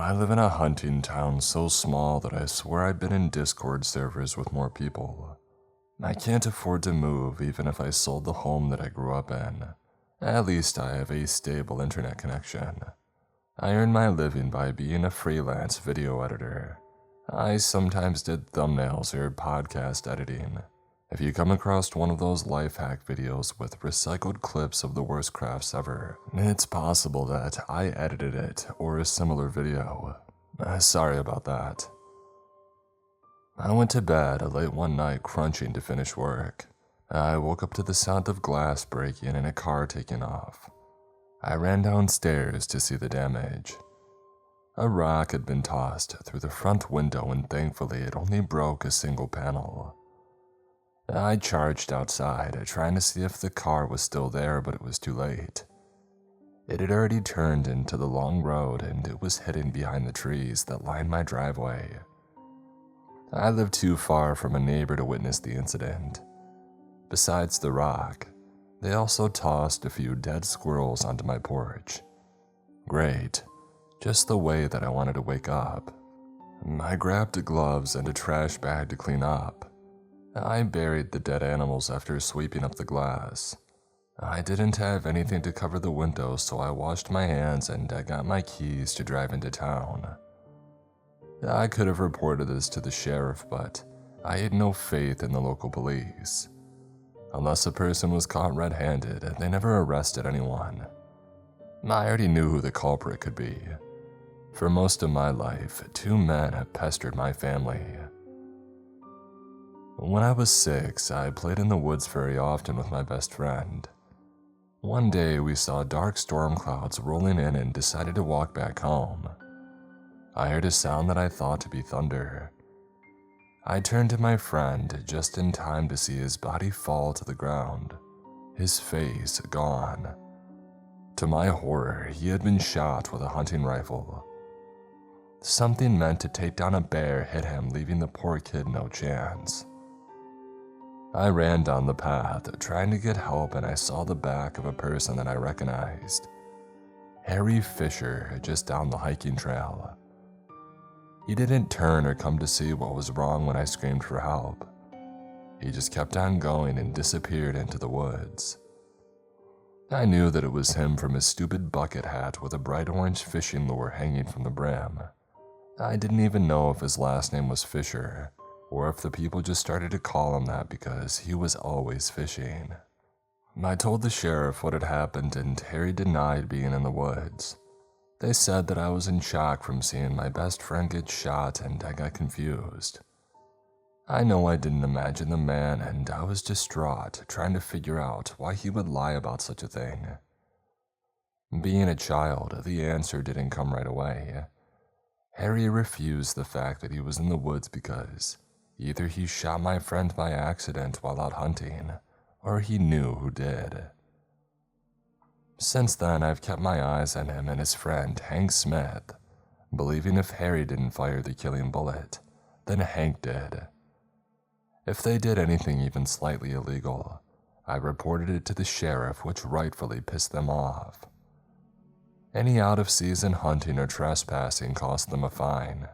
I live in a hunting town so small that I swear I've been in Discord servers with more people. I can't afford to move even if I sold the home that I grew up in. At least I have a stable internet connection. I earn my living by being a freelance video editor. I sometimes did thumbnails or podcast editing. If you come across one of those life hack videos with recycled clips of the worst crafts ever, it's possible that I edited it or a similar video. Sorry about that. I went to bed late one night crunching to finish work. I woke up to the sound of glass breaking and a car taking off. I ran downstairs to see the damage. A rock had been tossed through the front window and thankfully it only broke a single panel. I charged outside, trying to see if the car was still there, but it was too late. It had already turned into the long road and it was hidden behind the trees that lined my driveway. I lived too far from a neighbor to witness the incident. Besides the rock, they also tossed a few dead squirrels onto my porch. Great, just the way that I wanted to wake up. I grabbed gloves and a trash bag to clean up. I buried the dead animals after sweeping up the glass. I didn't have anything to cover the windows, so I washed my hands and I got my keys to drive into town. I could have reported this to the sheriff, but I had no faith in the local police. Unless a person was caught red-handed, they never arrested anyone. I already knew who the culprit could be. For most of my life, two men have pestered my family. When I was 6, I played in the woods very often with my best friend. One day we saw dark storm clouds rolling in and decided to walk back home. I heard a sound that I thought to be thunder. I turned to my friend just in time to see his body fall to the ground, his face gone. To my horror, he had been shot with a hunting rifle. Something meant to take down a bear hit him, leaving the poor kid no chance. I ran down the path, trying to get help, and I saw the back of a person that I recognized. Harry Fisher, just down the hiking trail. He didn't turn or come to see what was wrong when I screamed for help. He just kept on going and disappeared into the woods. I knew that it was him from his stupid bucket hat with a bright orange fishing lure hanging from the brim. I didn't even know if his last name was Fisher, or if the people just started to call him that because he was always fishing. I told the sheriff what had happened and Harry denied being in the woods. They said that I was in shock from seeing my best friend get shot and I got confused. I know I didn't imagine the man and I was distraught trying to figure out why he would lie about such a thing. Being a child, the answer didn't come right away. Harry refused the fact that he was in the woods because either he shot my friend by accident while out hunting, or he knew who did. Since then, I've kept my eyes on him and his friend, Hank Smith, believing if Harry didn't fire the killing bullet, then Hank did. If they did anything even slightly illegal, I reported it to the sheriff, which rightfully pissed them off. Any out-of-season hunting or trespassing cost them a fine.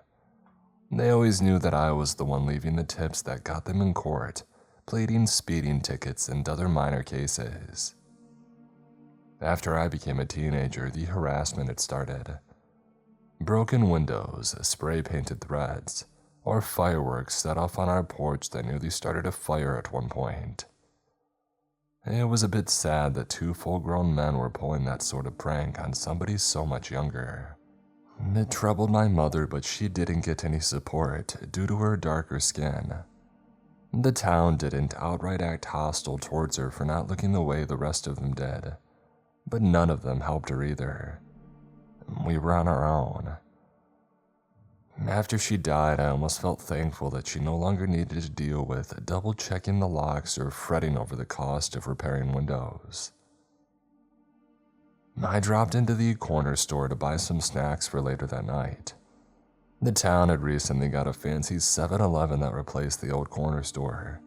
They always knew that I was the one leaving the tips that got them in court, pleading speeding tickets and other minor cases. After I became a teenager, the harassment had started. Broken windows, spray-painted threads, or fireworks set off on our porch that nearly started a fire at one point. It was a bit sad that 2 full-grown men were pulling that sort of prank on somebody so much younger. It troubled my mother, but she didn't get any support due to her darker skin. The town didn't outright act hostile towards her for not looking the way the rest of them did, but none of them helped her either. We were on our own. After she died, I almost felt thankful that she no longer needed to deal with double-checking the locks or fretting over the cost of repairing windows. I dropped into the corner store to buy some snacks for later that night. The town had recently got a fancy 7-Eleven that replaced the old corner store.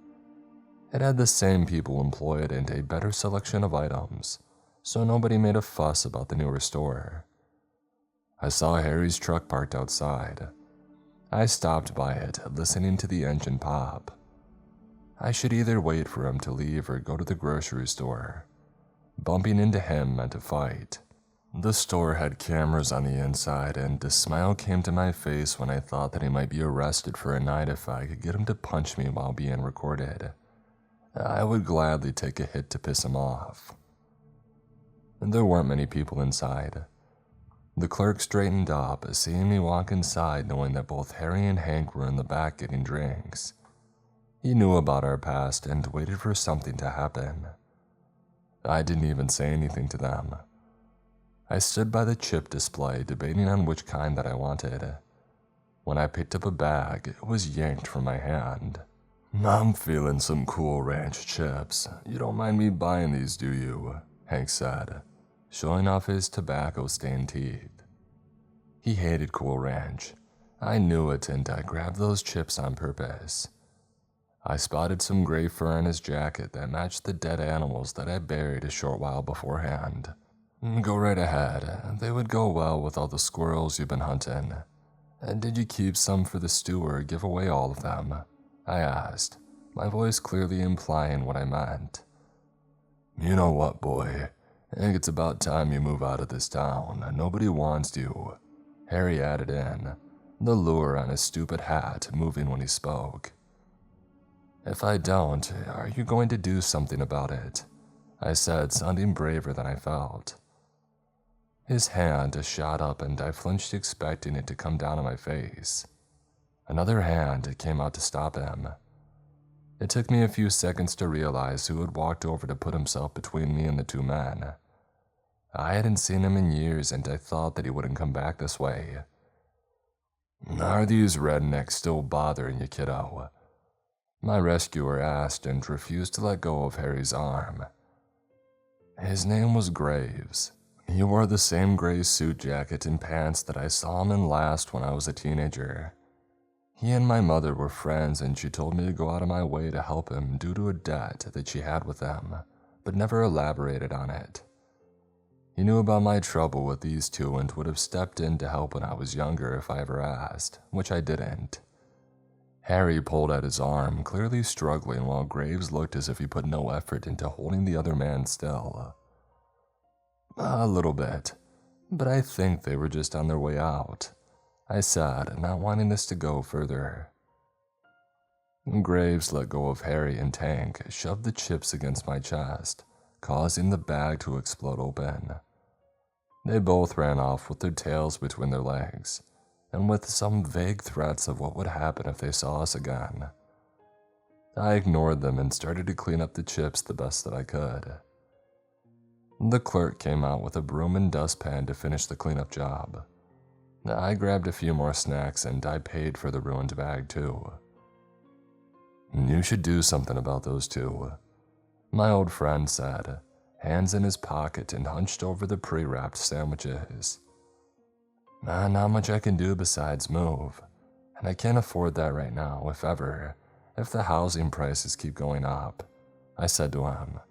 It had the same people employed and a better selection of items, so nobody made a fuss about the newer store. I saw Harry's truck parked outside. I stopped by it, listening to the engine pop. I should either wait for him to leave or go to the grocery store. Bumping into him meant a fight. The store had cameras on the inside, and a smile came to my face when I thought that he might be arrested for a night if I could get him to punch me while being recorded. I would gladly take a hit to piss him off. There weren't many people inside. The clerk straightened up, seeing me walk inside, knowing that both Harry and Hank were in the back getting drinks. He knew about our past and waited for something to happen. I didn't even say anything to them. I stood by the chip display, debating on which kind that I wanted. When I picked up a bag, it was yanked from my hand. "I'm feeling some Cool Ranch chips. You don't mind me buying these, do you?" Hank said, showing off his tobacco-stained teeth. He hated Cool Ranch. I knew it, and I grabbed those chips on purpose. I spotted some gray fur on his jacket that matched the dead animals that I buried a short while beforehand. "Go right ahead. They would go well with all the squirrels you've been hunting. Did you keep some for the stew or give away all of them?" I asked, my voice clearly implying what I meant. "You know what, boy? I think it's about time you move out of this town. Nobody wants you," Harry added in, the lure on his stupid hat moving when he spoke. "If I don't, are you going to do something about it?" I said, sounding braver than I felt. His hand shot up and I flinched, expecting it to come down on my face. Another hand came out to stop him. It took me a few seconds to realize who had walked over to put himself between me and the two men. I hadn't seen him in years, and I thought that he wouldn't come back this way. "Are these rednecks still bothering you, kiddo?" my rescuer asked, and refused to let go of Harry's arm. His name was Graves. He wore the same gray suit jacket and pants that I saw him in last when I was a teenager. He and my mother were friends, and she told me to go out of my way to help him due to a debt that she had with him, but never elaborated on it. He knew about my trouble with these two and would have stepped in to help when I was younger if I ever asked, which I didn't. Harry pulled at his arm, clearly struggling, while Graves looked as if he put no effort into holding the other man still. "A little bit, but I think they were just on their way out," I said, not wanting this to go further. Graves let go of Harry, and Hank shoved the chips against my chest, causing the bag to explode open. They both ran off with their tails between their legs, and with some vague threats of what would happen if they saw us again. I ignored them and started to clean up the chips the best that I could. The clerk came out with a broom and dustpan to finish the cleanup job. I grabbed a few more snacks, and I paid for the ruined bag too. "You should do something about those two," my old friend said, hands in his pocket and hunched over the pre-wrapped sandwiches. "Not much I can do besides move, and I can't afford that right now, if ever, if the housing prices keep going up," I said to him.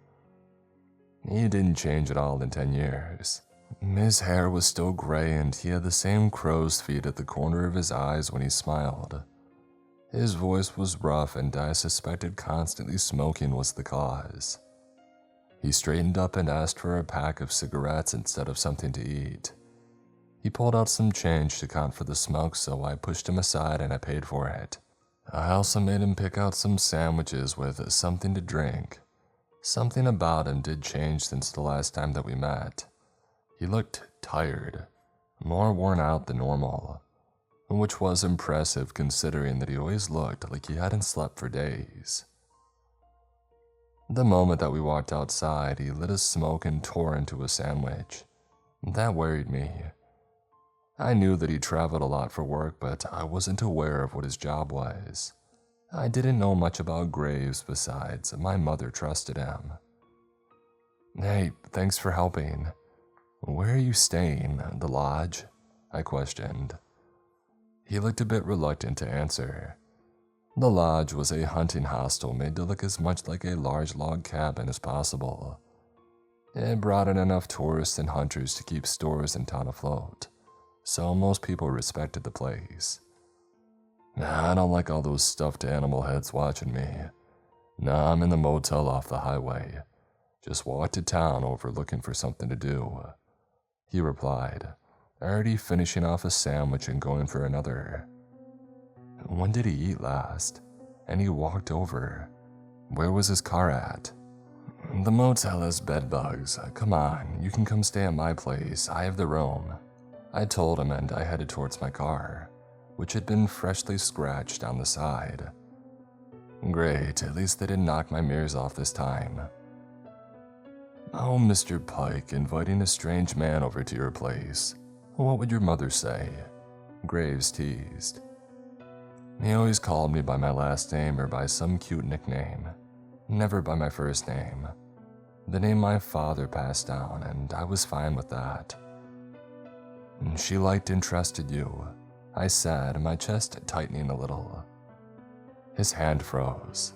He didn't change at all in 10 years. His hair was still gray, and he had the same crow's feet at the corner of his eyes when he smiled. His voice was rough, and I suspected constantly smoking was the cause. He straightened up and asked for a pack of cigarettes instead of something to eat. He pulled out some change to count for the smoke, so I pushed him aside and I paid for it. I also made him pick out some sandwiches with something to drink. Something about him did change since the last time that we met. He looked tired, more worn out than normal, which was impressive considering that he always looked like he hadn't slept for days. The moment that we walked outside, he lit a smoke and tore into a sandwich. That worried me. I knew that he traveled a lot for work, but I wasn't aware of what his job was. I didn't know much about Graves besides my mother trusted him. "Hey, thanks for helping. Where are you staying? The lodge?" I questioned. He looked a bit reluctant to answer. The lodge was a hunting hostel made to look as much like a large log cabin as possible. It brought in enough tourists and hunters to keep stores in town afloat, so most people respected the place. I don't like all those stuffed animal heads watching me. Nah, I'm in the motel off the highway. Just walked to town over looking for something to do, he replied, already finishing off a sandwich and going for another. When did he eat last? And he walked over. Where was his car at? The motel has bed bugs. Come on, you can come stay at my place. I have the room. I told him, and I headed towards my car, which had been freshly scratched on the side. Great, at least they didn't knock my mirrors off this time. Oh, Mr. Pike, inviting a strange man over to your place. What would your mother say? Graves teased. He always called me by my last name or by some cute nickname, never by my first name. The name my father passed down, and I was fine with that. She liked and trusted you, I said, my chest tightening a little. His hand froze,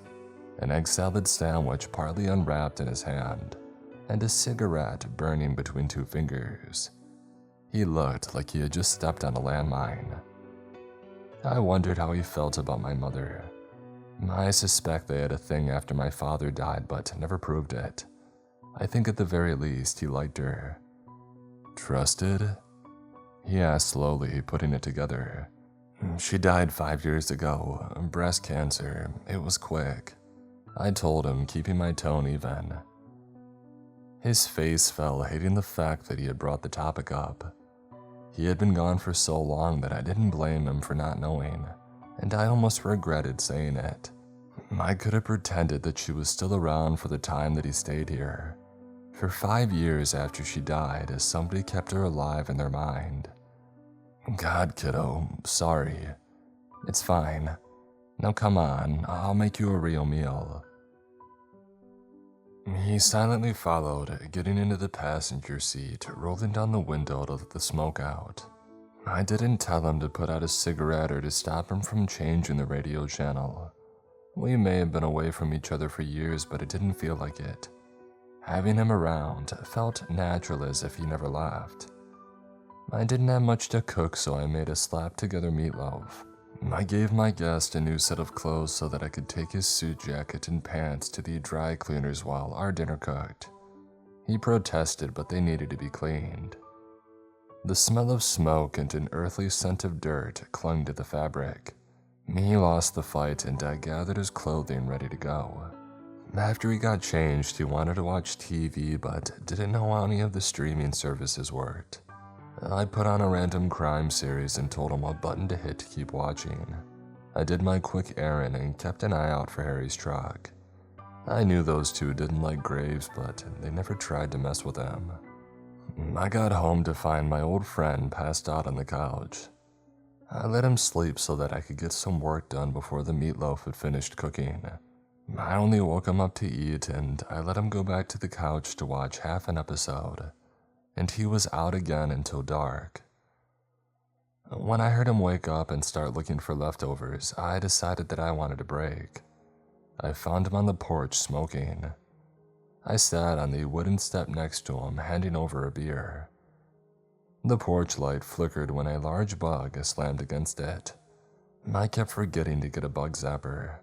an egg salad sandwich partly unwrapped in his hand, and a cigarette burning between two fingers. He looked like he had just stepped on a landmine. I wondered how he felt about my mother. I suspect they had a thing after my father died, but never proved it. I think at the very least he liked her. Trusted? He asked slowly, putting it together. She died 5 years ago, breast cancer. It was quick. I told him, keeping my tone even. His face fell, hating the fact that he had brought the topic up. He had been gone for so long that I didn't blame him for not knowing, and I almost regretted saying it. I could have pretended that she was still around for the time that he stayed here. For 5 years after she died, somebody kept her alive in their mind. God, kiddo, sorry. It's fine. Now come on, I'll make you a real meal. He silently followed, getting into the passenger seat, rolling down the window to let the smoke out. I didn't tell him to put out a cigarette or to stop him from changing the radio channel. We may have been away from each other for years, but it didn't feel like it. Having him around felt natural, as if he never left. I didn't have much to cook, so I made a slap-together meatloaf. I gave my guest a new set of clothes so that I could take his suit jacket and pants to the dry cleaners while our dinner cooked. He protested, but they needed to be cleaned. The smell of smoke and an earthly scent of dirt clung to the fabric. He lost the fight, and I gathered his clothing ready to go. After he got changed, he wanted to watch TV, but didn't know how any of the streaming services worked. I put on a random crime series and told him what button to hit to keep watching. I did my quick errand and kept an eye out for Harry's truck. I knew those two didn't like Graves, but they never tried to mess with him. I got home to find my old friend passed out on the couch. I let him sleep so that I could get some work done before the meatloaf had finished cooking. I only woke him up to eat, and I let him go back to the couch to watch half an episode, and he was out again until dark. When I heard him wake up and start looking for leftovers, I decided that I wanted a break. I found him on the porch smoking. I sat on the wooden step next to him, handing over a beer. The porch light flickered when a large bug slammed against it. I kept forgetting to get a bug zapper.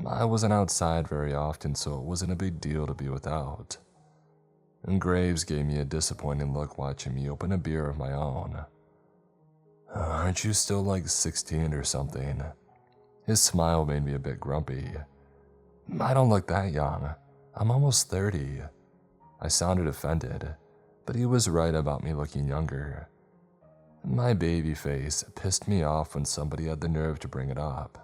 I wasn't outside very often, so it wasn't a big deal to be without. And Graves gave me a disappointing look watching me open a beer of my own. Aren't you still like 16 or something? His smile made me a bit grumpy. I don't look that young. I'm almost 30. I sounded offended, but he was right about me looking younger. My baby face pissed me off when somebody had the nerve to bring it up.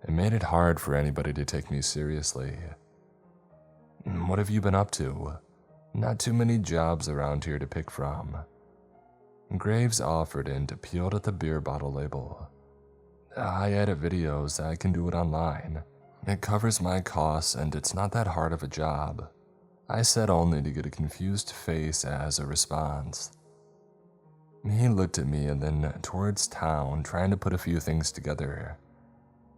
It made it hard for anybody to take me seriously. What have you been up to? Not too many jobs around here to pick from. Graves offered and peeled at the beer bottle label. I edit videos, I can do it online. It covers my costs and it's not that hard of a job. I said, only to get a confused face as a response. He looked at me and then towards town, trying to put a few things together.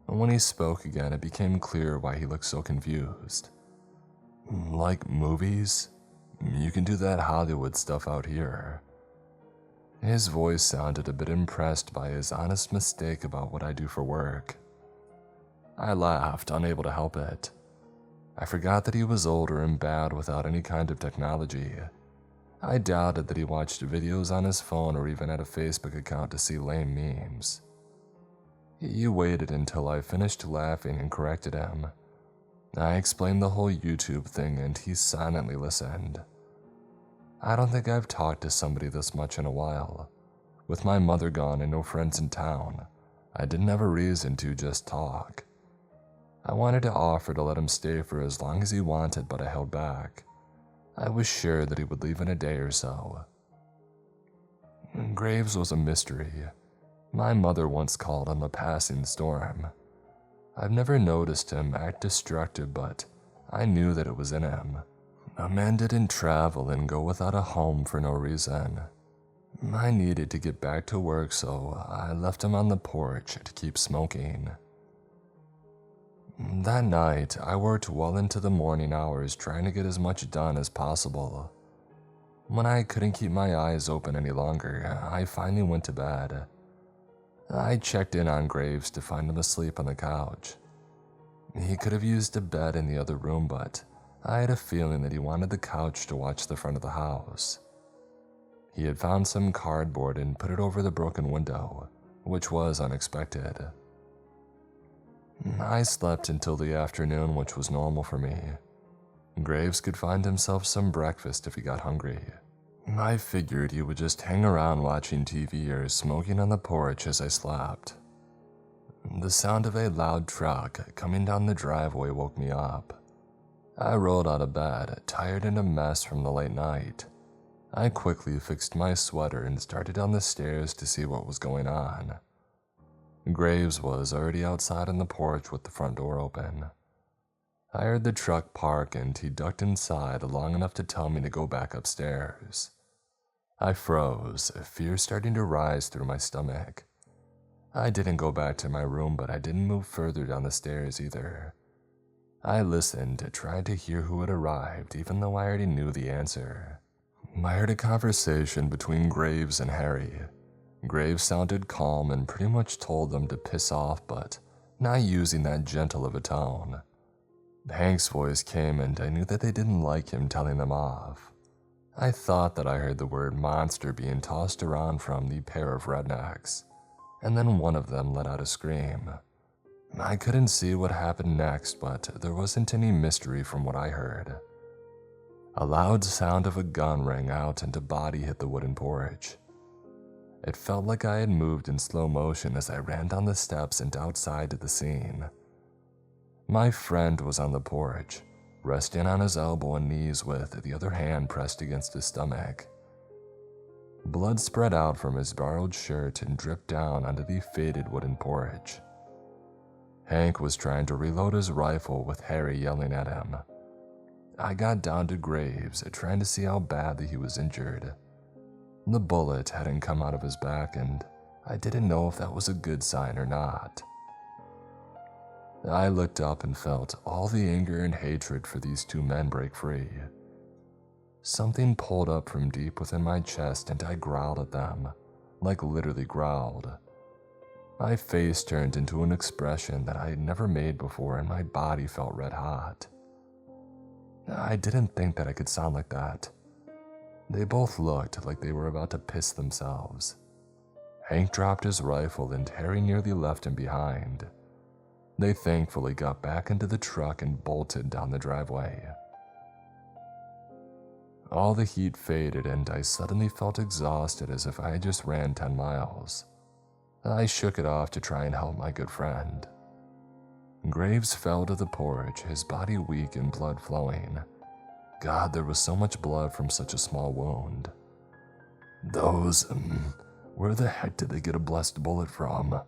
When he spoke again, it became clear why he looked so confused. Like movies? You can do that Hollywood stuff out here. His voice sounded a bit impressed by his honest mistake about what I do for work. I laughed, unable to help it. I forgot that he was older and bad without any kind of technology. I doubted that he watched videos on his phone or even had a Facebook account to see lame memes. He waited until I finished laughing and corrected him. I explained the whole YouTube thing and he silently listened. I don't think I've talked to somebody this much in a while. With my mother gone and no friends in town, I didn't have a reason to just talk. I wanted to offer to let him stay for as long as he wanted, but I held back. I was sure that he would leave in a day or so. Graves was a mystery. My mother once called him a passing storm. I've never noticed him act destructive, but I knew that it was in him. A man didn't travel and go without a home for no reason. I needed to get back to work, so I left him on the porch to keep smoking. That night, I worked well into the morning hours trying to get as much done as possible. When I couldn't keep my eyes open any longer, I finally went to bed. I checked in on Graves to find him asleep on the couch. He could have used a bed in the other room, but I had a feeling that he wanted the couch to watch the front of the house. He had found some cardboard and put it over the broken window, which was unexpected. I slept until the afternoon, which was normal for me. Graves could find himself some breakfast if he got hungry. I figured he would just hang around watching TV or smoking on the porch as I slept. The sound of a loud truck coming down the driveway woke me up. I rolled out of bed, tired and a mess from the late night. I quickly fixed my sweater and started down the stairs to see what was going on. Graves was already outside on the porch with the front door open. I heard the truck park and he ducked inside long enough to tell me to go back upstairs. I froze, fear starting to rise through my stomach. I didn't go back to my room, but I didn't move further down the stairs either. I listened, tried to hear who had arrived, even though I already knew the answer. I heard a conversation between Graves and Harry. Graves sounded calm and pretty much told them to piss off, but not using that gentle of a tone. Hank's voice came and I knew that they didn't like him telling them off. I thought that I heard the word monster being tossed around from the pair of rednecks, and then one of them let out a scream. I couldn't see what happened next, but there wasn't any mystery from what I heard. A loud sound of a gun rang out and a body hit the wooden porch. It felt like I had moved in slow motion as I ran down the steps and outside to the scene. My friend was on the porch, resting on his elbow and knees with the other hand pressed against his stomach. Blood spread out from his borrowed shirt and dripped down onto the faded wooden porch. Hank was trying to reload his rifle with Harry yelling at him. I got down to Graves, trying to see how badly he was injured. The bullet hadn't come out of his back, and I didn't know if that was a good sign or not. I looked up and felt all the anger and hatred for these two men break free. Something pulled up from deep within my chest and I growled at them, like literally growled. My face turned into an expression that I had never made before and my body felt red hot. I didn't think that I could sound like that. They both looked like they were about to piss themselves. Hank dropped his rifle and Harry nearly left him behind. They thankfully got back into the truck and bolted down the driveway. All the heat faded and I suddenly felt exhausted as if I had just ran 10 miles. I shook it off to try and help my good friend. Graves fell to the porch, his body weak and blood flowing. God, there was so much blood from such a small wound. Where the heck did they get a blessed bullet from?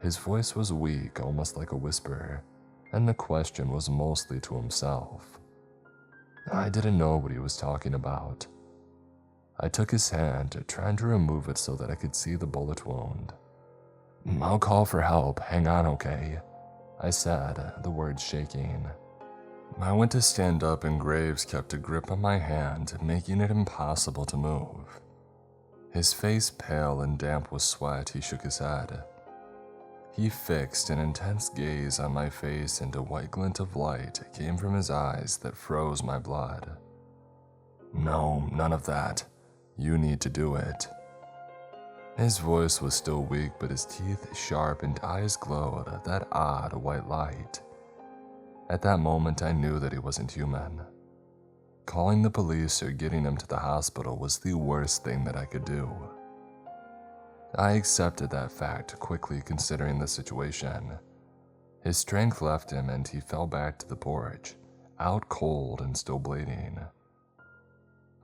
His voice was weak, almost like a whisper, and the question was mostly to himself. I didn't know what he was talking about. I took his hand, trying to remove it so that I could see the bullet wound. I'll call for help, hang on, okay? I said, the words shaking. I went to stand up and Graves kept a grip on my hand, making it impossible to move. His face pale and damp with sweat, he shook his head. He fixed an intense gaze on my face, and a white glint of light came from his eyes that froze my blood. No, none of that. You need to do it. His voice was still weak, but his teeth sharp and eyes glowed that odd white light. At that moment, I knew that he wasn't human. Calling the police or getting him to the hospital was the worst thing that I could do. I accepted that fact quickly, considering the situation. His strength left him and he fell back to the porch, out cold and still bleeding.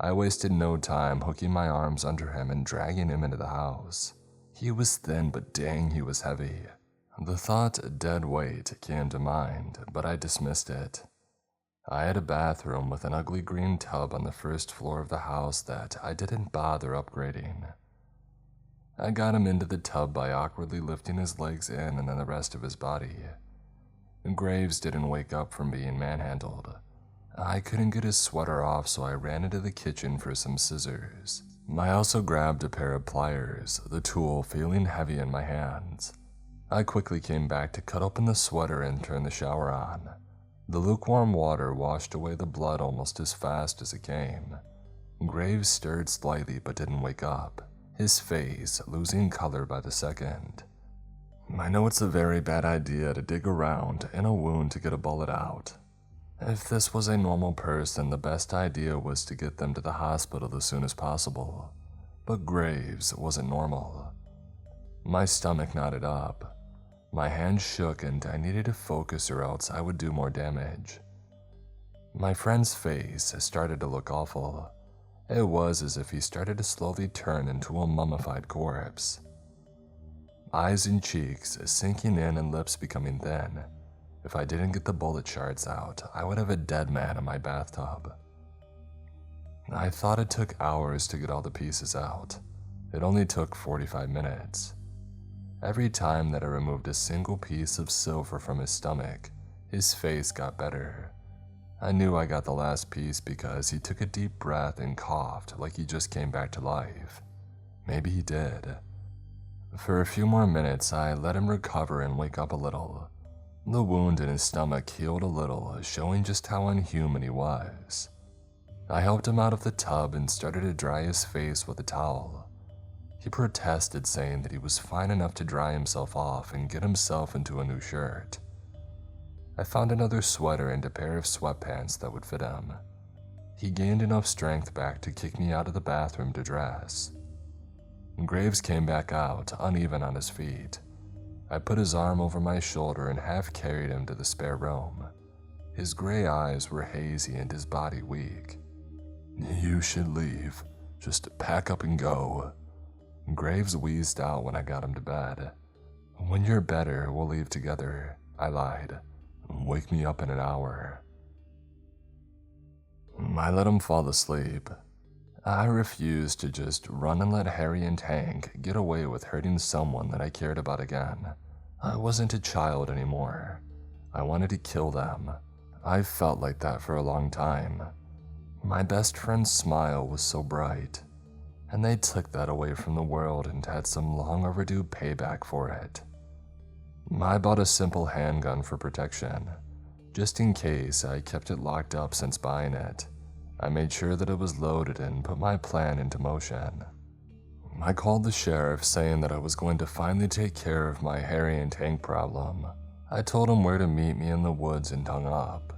I wasted no time hooking my arms under him and dragging him into the house. He was thin, but dang, he was heavy. The thought dead weight came to mind, but I dismissed it. I had a bathroom with an ugly green tub on the first floor of the house that I didn't bother upgrading. I got him into the tub by awkwardly lifting his legs in and then the rest of his body. Graves didn't wake up from being manhandled. I couldn't get his sweater off, so I ran into the kitchen for some scissors. I also grabbed a pair of pliers, the tool feeling heavy in my hands. I quickly came back to cut open the sweater and turn the shower on. The lukewarm water washed away the blood almost as fast as it came. Graves stirred slightly but didn't wake up, his face losing color by the second. I know it's a very bad idea to dig around in a wound to get a bullet out. If this was a normal person, the best idea was to get them to the hospital as soon as possible. But Graves wasn't normal. My stomach knotted up. My hands shook and I needed to focus or else I would do more damage. My friend's face started to look awful. It was as if he started to slowly turn into a mummified corpse. Eyes and cheeks sinking in and lips becoming thin. If I didn't get the bullet shards out, I would have a dead man in my bathtub. I thought it took hours to get all the pieces out. It only took 45 minutes. Every time that I removed a single piece of silver from his stomach, his face got better. I knew I got the last piece because he took a deep breath and coughed like he just came back to life. Maybe he did. For a few more minutes, I let him recover and wake up a little. The wound in his stomach healed a little, showing just how unhuman he was. I helped him out of the tub and started to dry his face with a towel. He protested, saying that he was fine enough to dry himself off and get himself into a new shirt. I found another sweater and a pair of sweatpants that would fit him. He gained enough strength back to kick me out of the bathroom to dress. Graves came back out, uneven on his feet. I put his arm over my shoulder and half carried him to the spare room. His gray eyes were hazy and his body weak. You should leave. Just pack up and go. Graves wheezed out when I got him to bed. When you're better, we'll leave together, I lied. Wake me up in an hour. I let him fall asleep. I refused to just run and let Harry and Hank get away with hurting someone that I cared about again. I wasn't a child anymore. I wanted to kill them. I felt like that for a long time. My best friend's smile was so bright, and they took that away from the world and had some long overdue payback for it. I bought a simple handgun for protection. Just in case, I kept it locked up since buying it. I made sure that it was loaded and put my plan into motion. I called the sheriff saying that I was going to finally take care of my Harry and Hank problem. I told him where to meet me in the woods and hung up.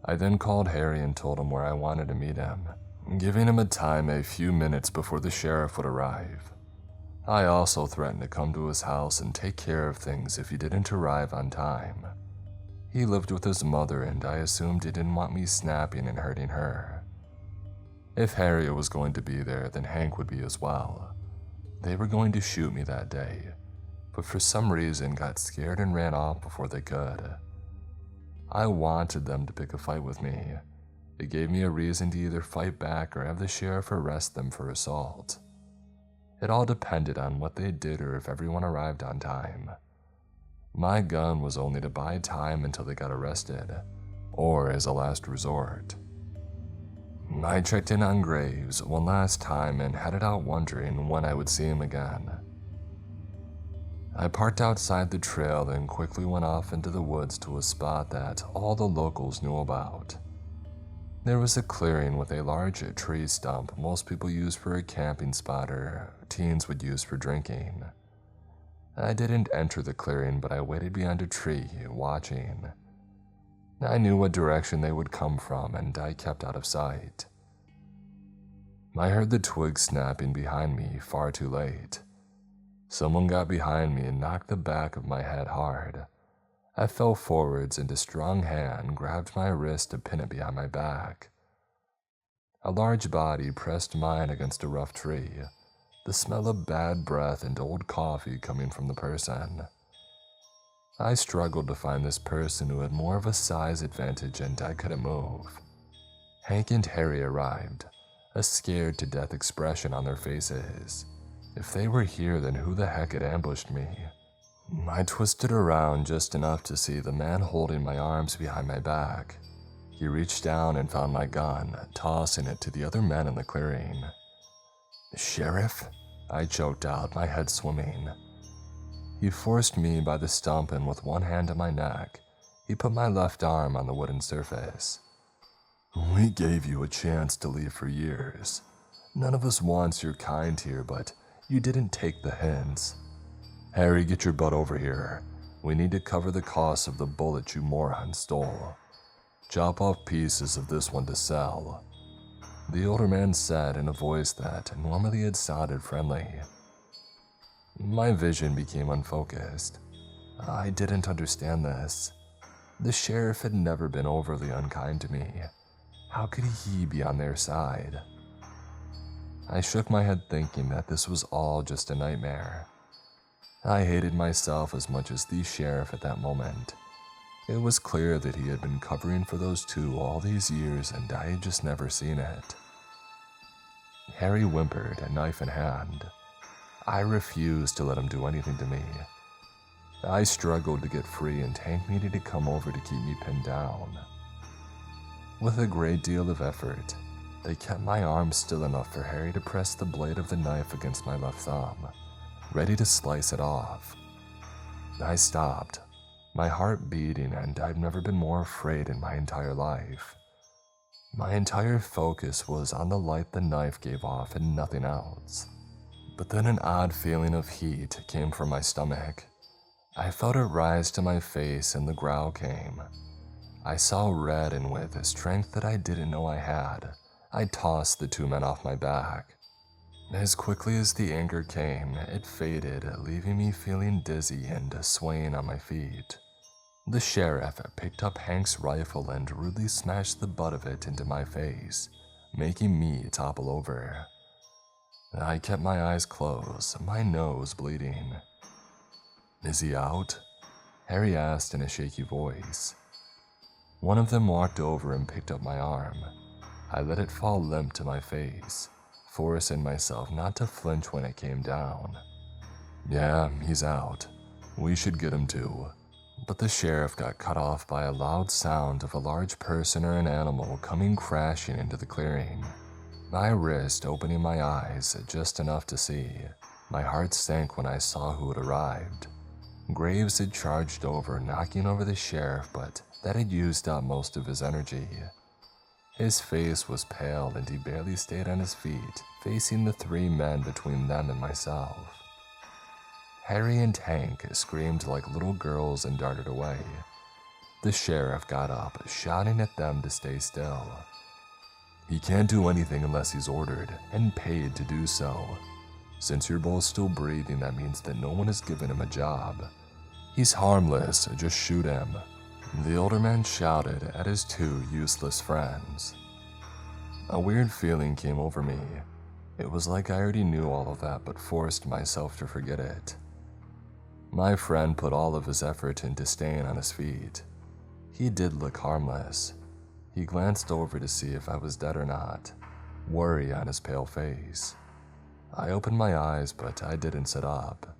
I then called Harry and told him where I wanted to meet him, giving him a time a few minutes before the sheriff would arrive. I also threatened to come to his house and take care of things if he didn't arrive on time. He lived with his mother and I assumed he didn't want me snapping and hurting her. If Harry was going to be there, then Hank would be as well. They were going to shoot me that day, but for some reason got scared and ran off before they could. I wanted them to pick a fight with me. It gave me a reason to either fight back or have the sheriff arrest them for assault. It all depended on what they did or if everyone arrived on time. My gun was only to buy time until they got arrested, or as a last resort. I checked in on Graves one last time and headed out wondering when I would see him again. I parked outside the trail and quickly went off into the woods to a spot that all the locals knew about. There was a clearing with a large tree stump most people used for a camping spot or teens would use for drinking. I didn't enter the clearing, but I waited behind a tree, watching. I knew what direction they would come from, and I kept out of sight. I heard the twigs snapping behind me far too late. Someone got behind me and knocked the back of my head hard. I fell forwards and a strong hand grabbed my wrist to pin it behind my back. A large body pressed mine against a rough tree, the smell of bad breath and old coffee coming from the person. I struggled to find this person who had more of a size advantage and I couldn't move. Hank and Harry arrived, a scared to death expression on their faces. If they were here, then who the heck had ambushed me? I twisted around just enough to see the man holding my arms behind my back. He reached down and found my gun, tossing it to the other men in the clearing. "Sheriff?" I choked out, my head swimming. He forced me by the stump and with one hand on my neck, he put my left arm on the wooden surface. "We gave you a chance to leave for years. None of us wants your kind here, but you didn't take the hints. Harry, get your butt over here. We need to cover the cost of the bullet you morons stole. Chop off pieces of this one to sell," the older man said in a voice that normally had sounded friendly. My vision became unfocused. I didn't understand this. The sheriff had never been overly unkind to me. How could he be on their side? I shook my head thinking that this was all just a nightmare. I hated myself as much as the sheriff at that moment. It was clear that he had been covering for those two all these years and I had just never seen it. Harry whimpered, a knife in hand. I refused to let him do anything to me. I struggled to get free and Hank needed to come over to keep me pinned down. With a great deal of effort, they kept my arm still enough for Harry to press the blade of the knife against my left thumb, ready to slice it off. I stopped, my heart beating, and I've never been more afraid in my entire life. My entire focus was on the light the knife gave off and nothing else. But then an odd feeling of heat came from my stomach. I felt it rise to my face and the growl came. I saw red and with a strength that I didn't know I had, I tossed the two men off my back. As quickly as the anger came, it faded, leaving me feeling dizzy and swaying on my feet. The sheriff picked up Hank's rifle and rudely smashed the butt of it into my face, making me topple over. I kept my eyes closed, my nose bleeding. "Is he out?" Harry asked in a shaky voice. One of them walked over and picked up my arm. I let it fall limp to my face, forcing myself not to flinch when it came down. "Yeah, he's out. We should get him too." But the sheriff got cut off by a loud sound of a large person or an animal coming crashing into the clearing. My wrist opening my eyes just enough to see. My heart sank when I saw who had arrived. Graves had charged over, knocking over the sheriff, but that had used up most of his energy. His face was pale and he barely stayed on his feet, facing the three men between them and myself. Harry and Hank screamed like little girls and darted away. The sheriff got up, shouting at them to stay still. "He can't do anything unless he's ordered and paid to do so. Since you're both still breathing, that means that no one has given him a job. He's harmless, just shoot him," the older man shouted at his two useless friends. A weird feeling came over me. It was like I already knew all of that but forced myself to forget it. My friend put all of his effort into staying on his feet. He did look harmless. He glanced over to see if I was dead or not, worry on his pale face. I opened my eyes, but I didn't sit up.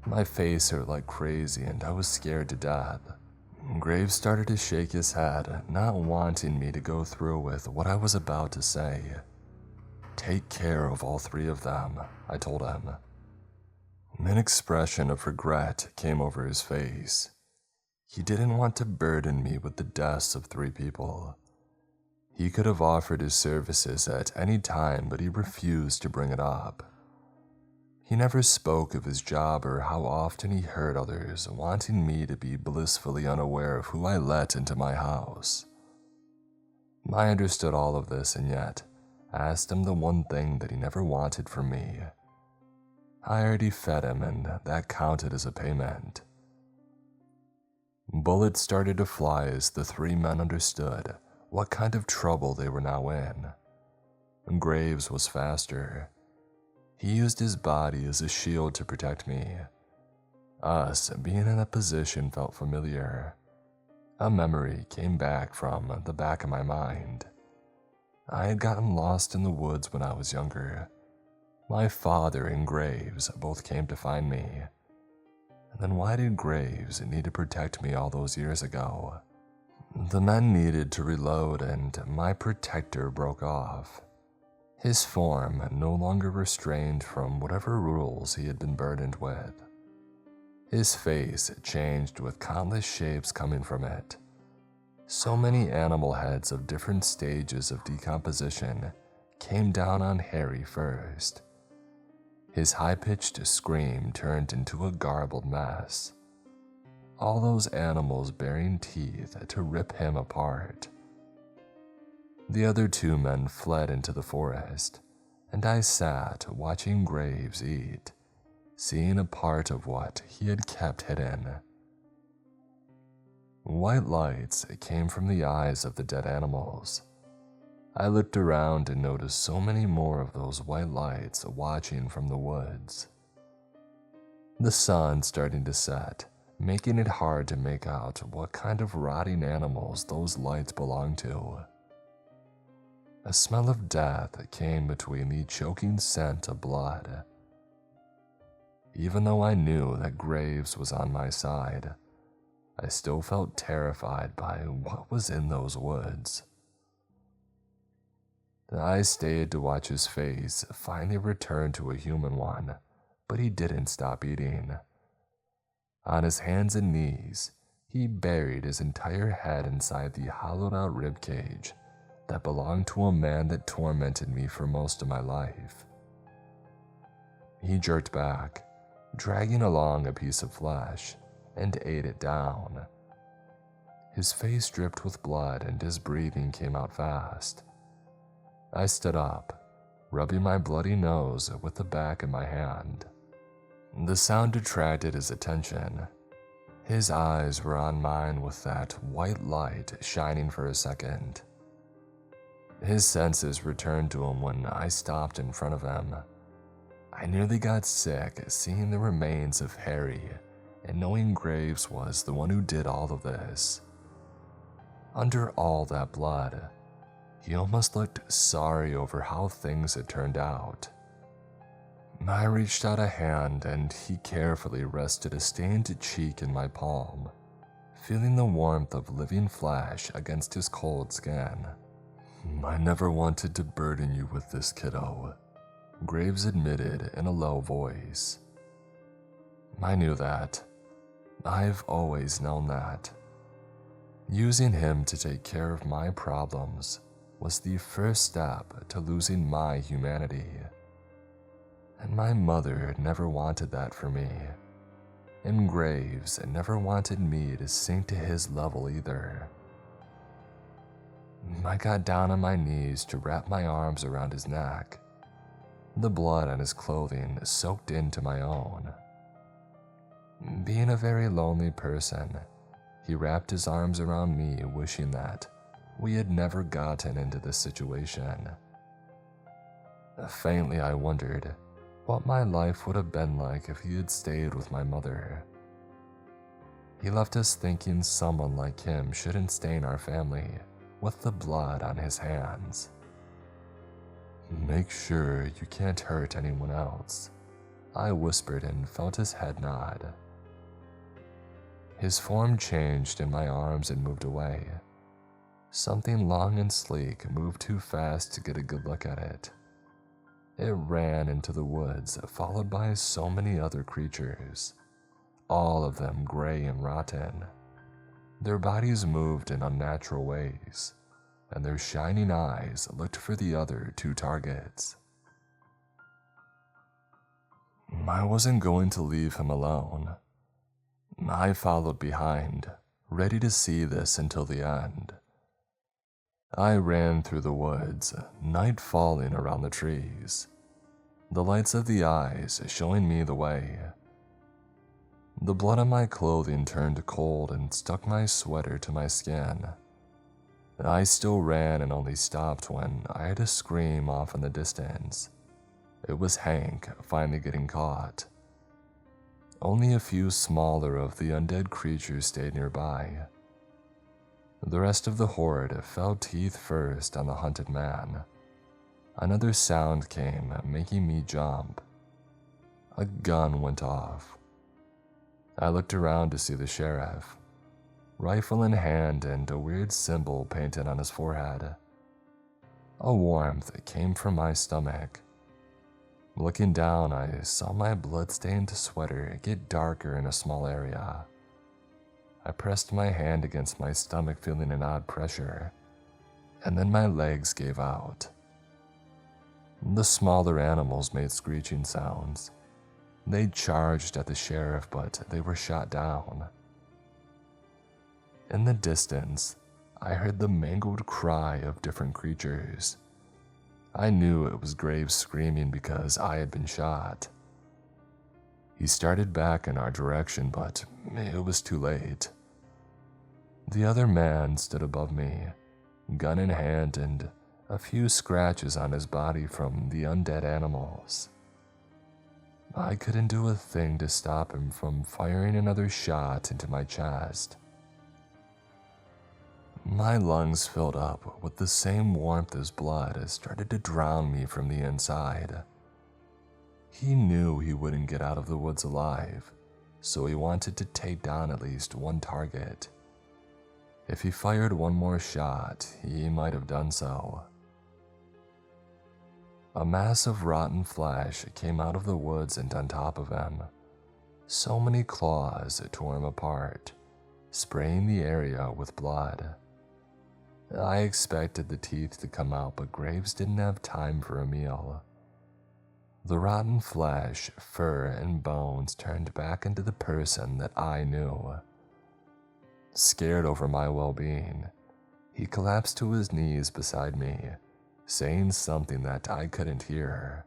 My face hurt like crazy and I was scared to death. Graves started to shake his head, not wanting me to go through with what I was about to say. "Take care of all three of them," I told him. An expression of regret came over his face. He didn't want to burden me with the deaths of 3 people. He could have offered his services at any time, but he refused to bring it up. He never spoke of his job or how often he hurt others, wanting me to be blissfully unaware of who I let into my house. I understood all of this and yet asked him the one thing that he never wanted from me. I already fed him and that counted as a payment. Bullets started to fly as the 3 men understood what kind of trouble they were now in. Graves was faster. He used his body as a shield to protect me. Us being in that position felt familiar. A memory came back from the back of my mind. I had gotten lost in the woods when I was younger. My father and Graves both came to find me. And then why did Graves need to protect me all those years ago? The men needed to reload and my protector broke off. His form no longer restrained from whatever rules he had been burdened with. His face changed with countless shapes coming from it. So many animal heads of different stages of decomposition came down on Harry first. His high-pitched scream turned into a garbled mess. All those animals baring teeth to rip him apart. The other 2 men fled into the forest, and I sat watching Graves eat, seeing a part of what he had kept hidden. White lights came from the eyes of the dead animals. I looked around and noticed so many more of those white lights watching from the woods. The sun starting to set, making it hard to make out what kind of rotting animals those lights belonged to. A smell of death came between the choking scent of blood. Even though I knew that Graves was on my side, I still felt terrified by what was in those woods. I stayed to watch his face finally return to a human one, but he didn't stop eating. On his hands and knees, he buried his entire head inside the hollowed-out ribcage that belonged to a man that tormented me for most of my life. He jerked back, dragging along a piece of flesh, and ate it down. His face dripped with blood and his breathing came out fast. I stood up, rubbing my bloody nose with the back of my hand. The sound attracted his attention. His eyes were on mine with that white light shining for a second. His senses returned to him when I stopped in front of him. I nearly got sick seeing the remains of Harry and knowing Graves was the one who did all of this. Under all that blood, he almost looked sorry over how things had turned out. I reached out a hand and he carefully rested a stained cheek in my palm, feeling the warmth of living flesh against his cold skin. "I never wanted to burden you with this, kiddo," Graves admitted in a low voice. I knew that. I've always known that. Using him to take care of my problems was the first step to losing my humanity. And my mother never wanted that for me. And Graves never wanted me to sink to his level either. I got down on my knees to wrap my arms around his neck. The blood on his clothing soaked into my own. Being a very lonely person, he wrapped his arms around me, wishing that we had never gotten into this situation. Faintly, I wondered what my life would have been like if he had stayed with my mother. He left us thinking someone like him shouldn't stain our family with the blood on his hands. "Make sure you can't hurt anyone else," I whispered and felt his head nod. His form changed in my arms and moved away. Something long and sleek moved too fast to get a good look at it. It ran into the woods, followed by so many other creatures, all of them gray and rotten. Their bodies moved in unnatural ways, and their shining eyes looked for the other two targets. I wasn't going to leave him alone. I followed behind, ready to see this until the end. I ran through the woods, night falling around the trees, the lights of the eyes showing me the way. The blood on my clothing turned cold and stuck my sweater to my skin. I still ran and only stopped when I heard a scream off in the distance. It was Hank finally getting caught. Only a few smaller of the undead creatures stayed nearby. The rest of the horde fell teeth first on the hunted man. Another sound came, making me jump. A gun went off. I looked around to see the sheriff, rifle in hand and a weird symbol painted on his forehead. A warmth came from my stomach. Looking down, I saw my blood-stained sweater get darker in a small area. I pressed my hand against my stomach, feeling an odd pressure, and then my legs gave out. The smaller animals made screeching sounds. They charged at the sheriff, but they were shot down. In the distance, I heard the mangled cry of different creatures. I knew it was Graves screaming because I had been shot. He started back in our direction, but it was too late. The other man stood above me, gun in hand and a few scratches on his body from the undead animals. I couldn't do a thing to stop him from firing another shot into my chest. My lungs filled up with the same warmth as blood as started to drown me from the inside. He knew he wouldn't get out of the woods alive, so he wanted to take down at least one target. If he fired one more shot, he might have done so. A mass of rotten flesh came out of the woods and on top of him. So many claws tore him apart, spraying the area with blood. I expected the teeth to come out, but Graves didn't have time for a meal. The rotten flesh, fur, and bones turned back into the person that I knew. Scared over my well-being, he collapsed to his knees beside me, saying something that I couldn't hear.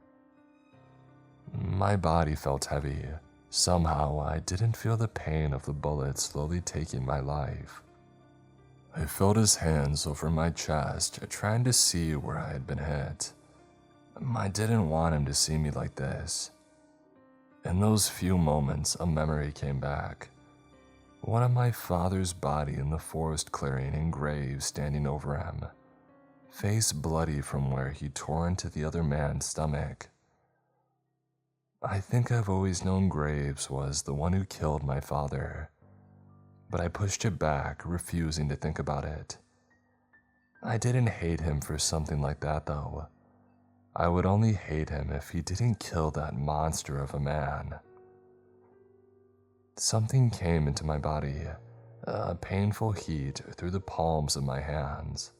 My body felt heavy. Somehow, I didn't feel the pain of the bullet slowly taking my life. I felt his hands over my chest, trying to see where I had been hit. I didn't want him to see me like this. In those few moments, a memory came back. One of my father's body in the forest clearing and Graves standing over him, face bloody from where he tore into the other man's stomach. I think I've always known Graves was the one who killed my father, but I pushed it back, refusing to think about it. I didn't hate him for something like that, though. I would only hate him if he didn't kill that monster of a man. Something came into my body, a painful heat through the palms of my hands.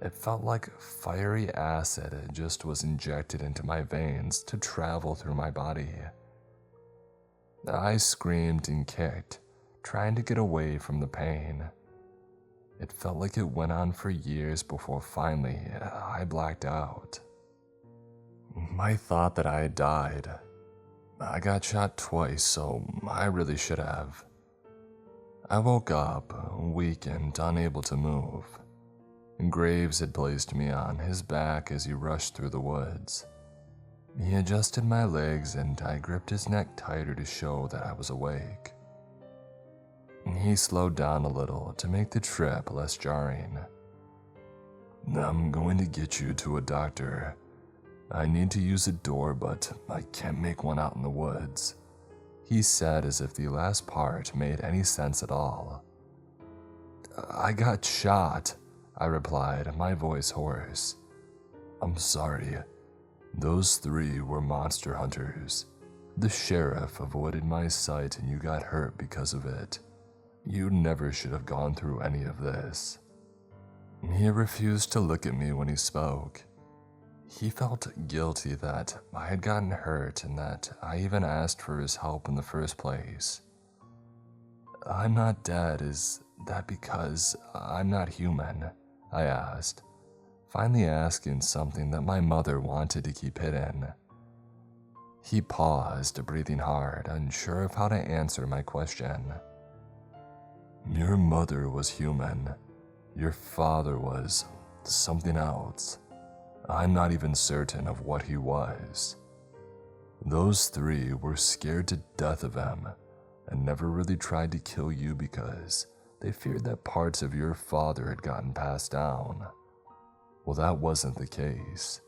It felt like fiery acid just was injected into my veins to travel through my body. I screamed and kicked, trying to get away from the pain. It felt like it went on for years before finally I blacked out. I thought that I had died. I got shot twice, so I really should have. I woke up, weak and unable to move. Graves had placed me on his back as he rushed through the woods. He adjusted my legs and I gripped his neck tighter to show that I was awake. He slowed down a little to make the trip less jarring. "I'm going to get you to a doctor. I need to use a door, but I can't make one out in the woods," he said as if the last part made any sense at all. "I got shot," I replied, my voice hoarse. "I'm sorry. Those 3 were monster hunters. The sheriff avoided my sight and you got hurt because of it. You never should have gone through any of this." He refused to look at me when he spoke. He felt guilty that I had gotten hurt and that I even asked for his help in the first place. "I'm not dead, is that because I'm not human?" I asked, finally asking something that my mother wanted to keep hidden. He paused, breathing hard, unsure of how to answer my question. "Your mother was human. Your father was something else. I'm not even certain of what he was. Those 3 were scared to death of him and never really tried to kill you because they feared that parts of your father had gotten passed down. Well, that wasn't the case.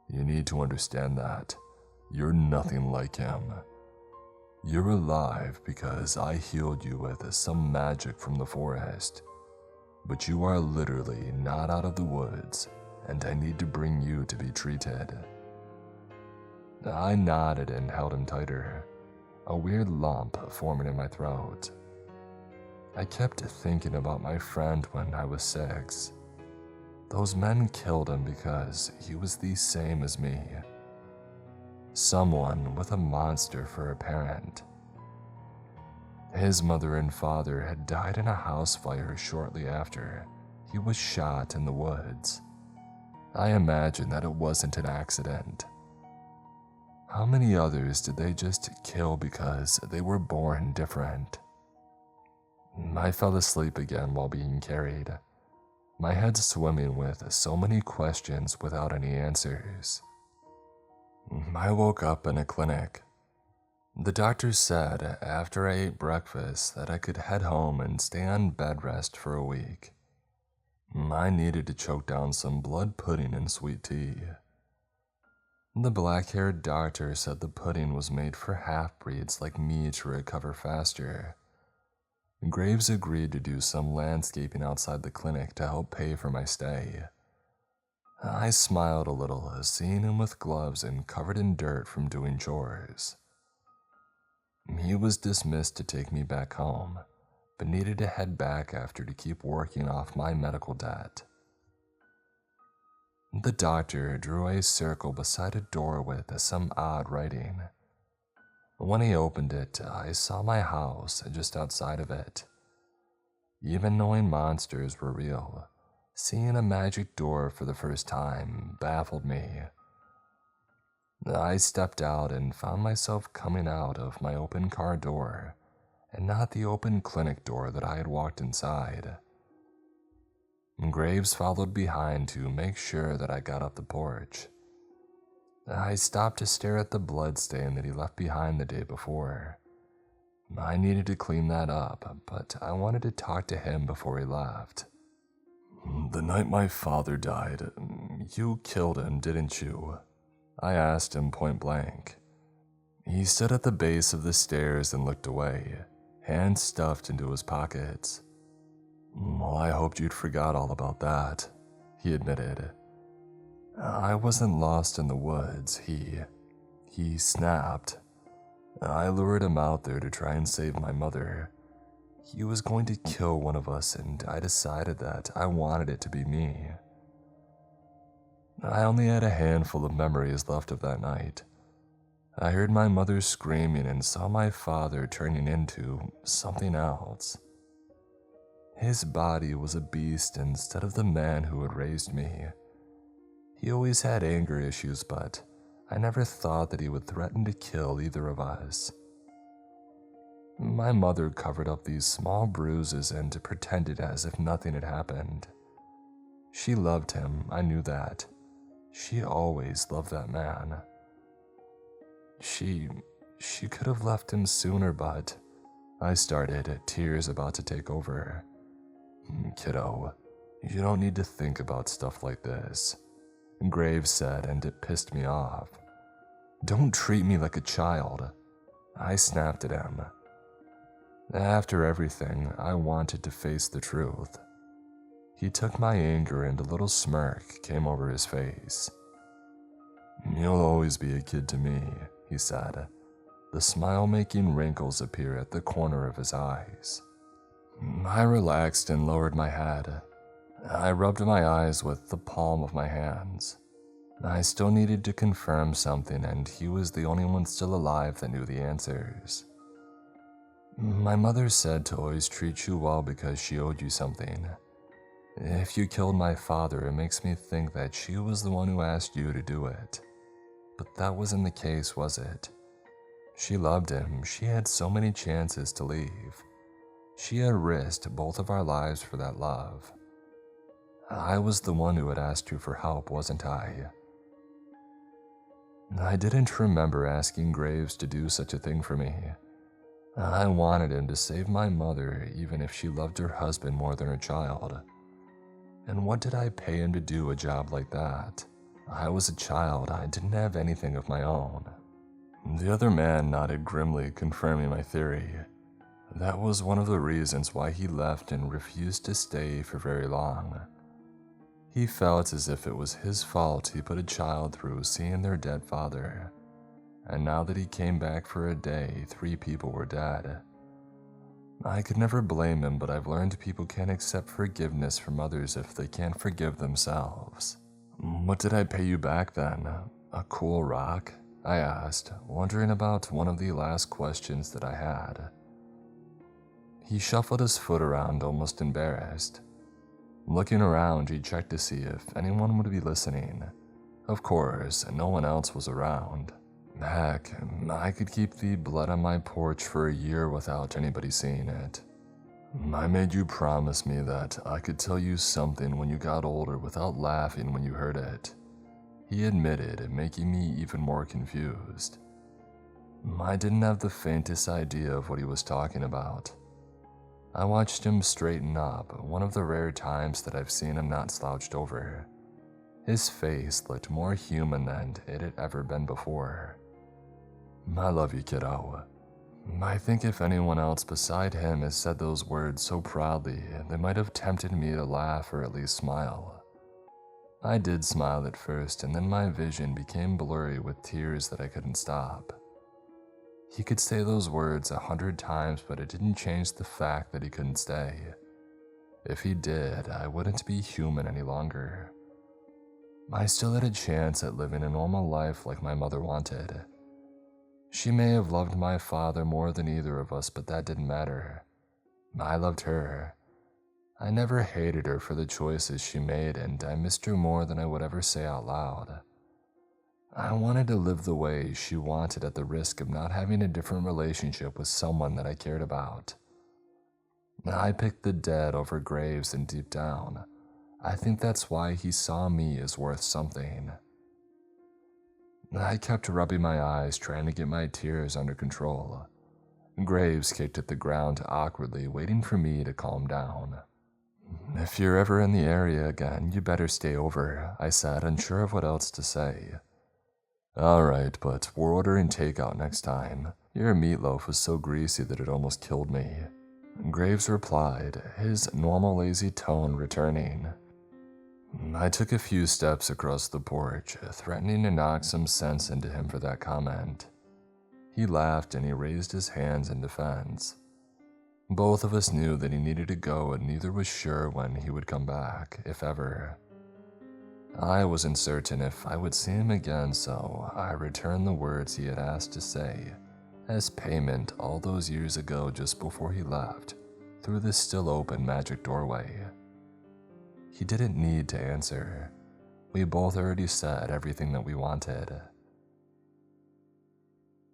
You need to understand that. You're nothing like him. You're alive because I healed you with some magic from the forest. But you are literally not out of the woods, and I need to bring you to be treated." I nodded and held him tighter, a weird lump forming in my throat. I kept thinking about my friend when I was 6. Those men killed him because he was the same as me. Someone with a monster for a parent. His mother and father had died in a house fire shortly after he was shot in the woods. I imagine that it wasn't an accident. How many others did they just kill because they were born different? I fell asleep again while being carried, my head swimming with so many questions without any answers. I woke up in a clinic. The doctor said after I ate breakfast that I could head home and stay on bed rest for a week. I needed to choke down some blood pudding and sweet tea. The black-haired doctor said the pudding was made for half-breeds like me to recover faster. Graves agreed to do some landscaping outside the clinic to help pay for my stay. I smiled a little, seeing him with gloves and covered in dirt from doing chores. He was dismissed to take me back home, but needed to head back after to keep working off my medical debt. The doctor drew a circle beside a door with some odd writing. When he opened it, I saw my house just outside of it. Even knowing monsters were real, seeing a magic door for the first time baffled me. I stepped out and found myself coming out of my open car door, and not the open clinic door that I had walked inside. Graves followed behind to make sure that I got up the porch. I stopped to stare at the bloodstain that he left behind the day before. I needed to clean that up, but I wanted to talk to him before he left. "The night my father died, you killed him, didn't you?" I asked him point blank. He stood at the base of the stairs and looked away, hands stuffed into his pockets. "Well, I hoped you'd forgot all about that," he admitted. "I wasn't lost in the woods, he snapped. I lured him out there to try and save my mother. He was going to kill one of us, and I decided that I wanted it to be me." I only had a handful of memories left of that night. I heard my mother screaming and saw my father turning into something else. His body was a beast instead of the man who had raised me. He always had anger issues, but I never thought that he would threaten to kill either of us. My mother covered up these small bruises and pretended as if nothing had happened. She loved him, I knew that. She always loved that man. She could have left him sooner, but I started, tears about to take over. "Kiddo, you don't need to think about stuff like this," Graves said, and it pissed me off. "Don't treat me like a child." I snapped at him. After everything, I wanted to face the truth. He took my anger and a little smirk came over his face. "You'll always be a kid to me," he said, the smile making wrinkles appear at the corner of his eyes. I relaxed and lowered my head. I rubbed my eyes with the palm of my hands. I still needed to confirm something, and he was the only one still alive that knew the answers. "My mother said to always treat you well because she owed you something. If you killed my father, it makes me think that she was the one who asked you to do it. But that wasn't the case, was it? She loved him. She had so many chances to leave. She had risked both of our lives for that love. I was the one who had asked you for help, wasn't I?" I didn't remember asking Graves to do such a thing for me. I wanted him to save my mother even if she loved her husband more than her child. And what did I pay him to do a job like that? I was a child. I didn't have anything of my own. The other man nodded grimly, confirming my theory. That was one of the reasons why he left and refused to stay for very long. He felt as if it was his fault he put a child through seeing their dead father. And now that he came back for a day, 3 people were dead. I could never blame him, but I've learned people can't accept forgiveness from others if they can't forgive themselves. "What did I pay you back then? A cool rock?" I asked, wondering about one of the last questions that I had. He shuffled his foot around, almost embarrassed. Looking around, he checked to see if anyone would be listening. Of course, no one else was around. Heck, I could keep the blood on my porch for a year without anybody seeing it. "I made you promise me that I could tell you something when you got older without laughing when you heard it," he admitted, making me even more confused. I didn't have the faintest idea of what he was talking about. I watched him straighten up, one of the rare times that I've seen him not slouched over. His face looked more human than it had ever been before. "I love you, kiddo." I think if anyone else beside him had said those words so proudly, they might have tempted me to laugh or at least smile. I did smile at first, and then my vision became blurry with tears that I couldn't stop. He could say those words 100 times, but it didn't change the fact that he couldn't stay. If he did, I wouldn't be human any longer. I still had a chance at living a normal life like my mother wanted. She may have loved my father more than either of us, but that didn't matter. I loved her. I never hated her for the choices she made, and I missed her more than I would ever say out loud. I wanted to live the way she wanted at the risk of not having a different relationship with someone that I cared about. I picked the dead over Graves, and deep down, I think that's why he saw me as worth something. I kept rubbing my eyes, trying to get my tears under control. Graves kicked at the ground awkwardly, waiting for me to calm down. "If you're ever in the area again, you better stay over," I said, unsure of what else to say. "Alright, but we're ordering takeout next time. Your meatloaf was so greasy that it almost killed me." Graves replied, his normal lazy tone returning. I took a few steps across the porch, threatening to knock some sense into him for that comment. He laughed and he raised his hands in defense. Both of us knew that he needed to go, and neither was sure when he would come back, if ever. I wasn't certain if I would see him again, so I returned the words he had asked to say as payment all those years ago just before he left, through the still open magic doorway. He didn't need to answer. We both already said everything that we wanted.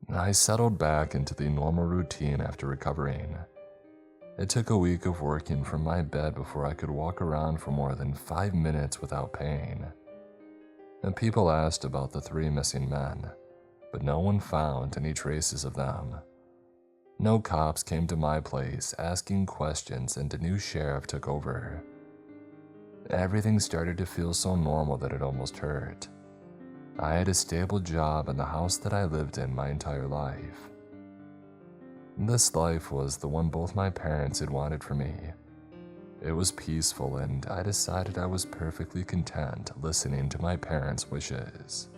I settled back into the normal routine after recovering. It took a week of working from my bed before I could walk around for more than 5 minutes without pain. And people asked about the 3 missing men, but no one found any traces of them. No cops came to my place asking questions, and a new sheriff took over. Everything started to feel so normal that it almost hurt. I had a stable job in the house that I lived in my entire life. This life was the one both my parents had wanted for me. It was peaceful, and I decided I was perfectly content listening to my parents' wishes.